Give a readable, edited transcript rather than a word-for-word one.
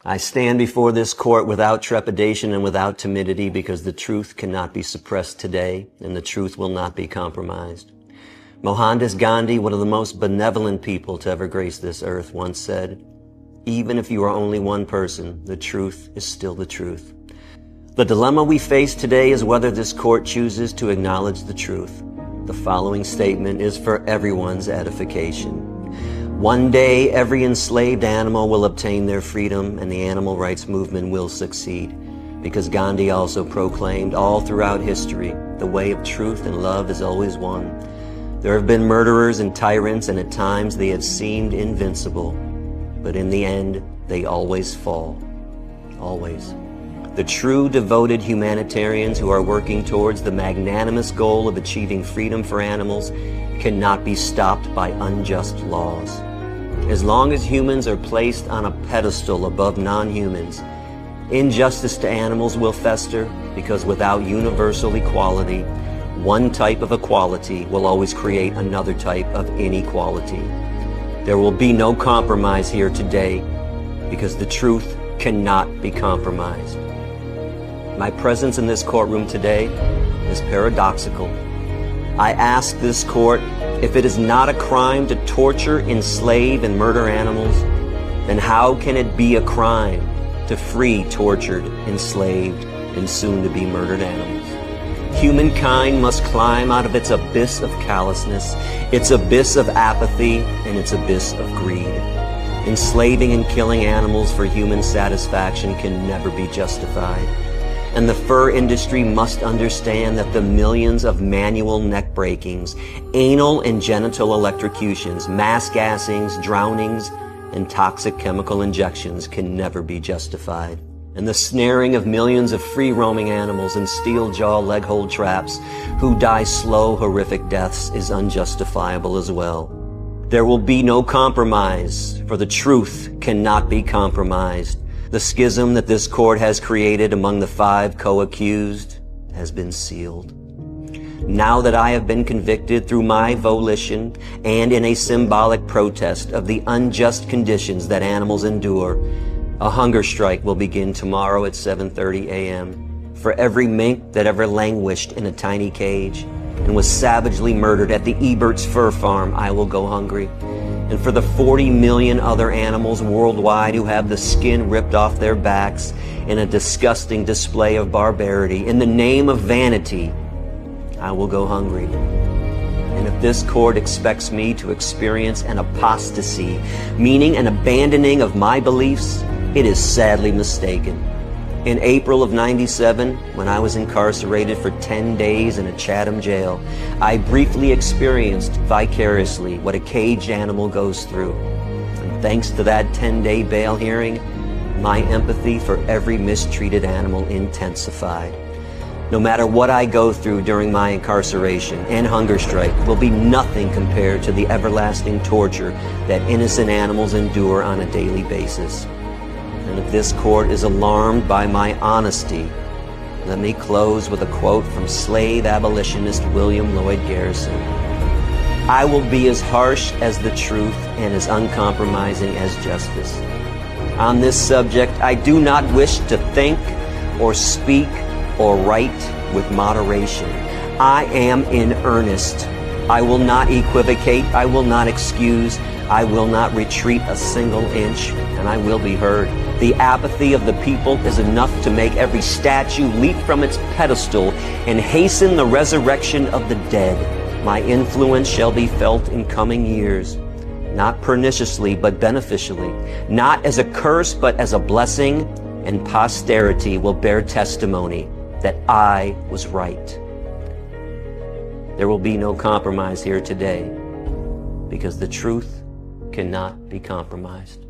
I stand before this court without trepidation and without timidity because the truth cannot be suppressed today and the truth will not be compromised. Mohandas Gandhi, one of the most benevolent people to ever grace this earth, once said, "Even if you are only one person, the truth is still the truth." The dilemma we face today is whether this court chooses to acknowledge the truth. The following statement is for everyone's edification. One day, every enslaved animal will obtain their freedom and the animal rights movement will succeed. Because Gandhi also proclaimed all throughout history, the way of truth and love is always won. There have been murderers and tyrants, and at times they have seemed invincible. But in the end, they always fall. Always. The true devoted humanitarians who are working towards the magnanimous goal of achieving freedom for animals cannot be stopped by unjust laws. As long as humans are placed on a pedestal above non-humans, injustice to animals will fester because without universal equality, one type of equality will always create another type of inequality. There will be no compromise here today because the truth cannot be compromised. My presence in this courtroom today is paradoxical. I ask this court, if it is not a crime to torture, enslave, and murder animals, then how can it be a crime to free tortured, enslaved, and soon-to-be murdered animals? Humankind must climb out of its abyss of callousness, its abyss of apathy, and its abyss of greed. Enslaving and killing animals for human satisfaction can never be justified. And the fur industry must understand that the millions of manual neck breakings, anal and genital electrocutions, mass gassings, drownings, and toxic chemical injections can never be justified. And the snaring of millions of free-roaming animals in steel-jaw leg-hold traps who die slow, horrific deaths is unjustifiable as well. There will be no compromise, for the truth cannot be compromised. The schism that this court has created among the 5 co-accused has been sealed. Now that I have been convicted through my volition and in a symbolic protest of the unjust conditions that animals endure, a hunger strike will begin tomorrow at 7:30 a.m. For every mink that ever languished in a tiny cage and was savagely murdered at the Ebert's Fur Farm, I will go hungry. And for the 40 million other animals worldwide who have the skin ripped off their backs in a disgusting display of barbarity, in the name of vanity, I will go hungry. And if this court expects me to experience an apostasy, meaning an abandoning of my beliefs, it is sadly mistaken. In April of '97, when I was incarcerated for 10 days in a Chatham jail, I briefly experienced vicariously what a caged animal goes through. And thanks to that 10-day bail hearing, my empathy for every mistreated animal intensified. No matter what I go through during my incarceration and hunger strike will be nothing compared to the everlasting torture that innocent animals endure on a daily basis. And if this court is alarmed by my honesty, let me close with a quote from slave abolitionist William Lloyd Garrison. I will be as harsh as the truth and as uncompromising as justice. On this subject, I do not wish to think or speak or write with moderation. I am in earnest. I will not equivocate. I will not excuse. I will not retreat a single inch, and I will be heard. The apathy of the people is enough to make every statue leap from its pedestal and hasten the resurrection of the dead. My influence shall be felt in coming years, not perniciously but beneficially, not as a curse but as a blessing, and posterity will bear testimony that I was right. There will be no compromise here today because the truth cannot be compromised.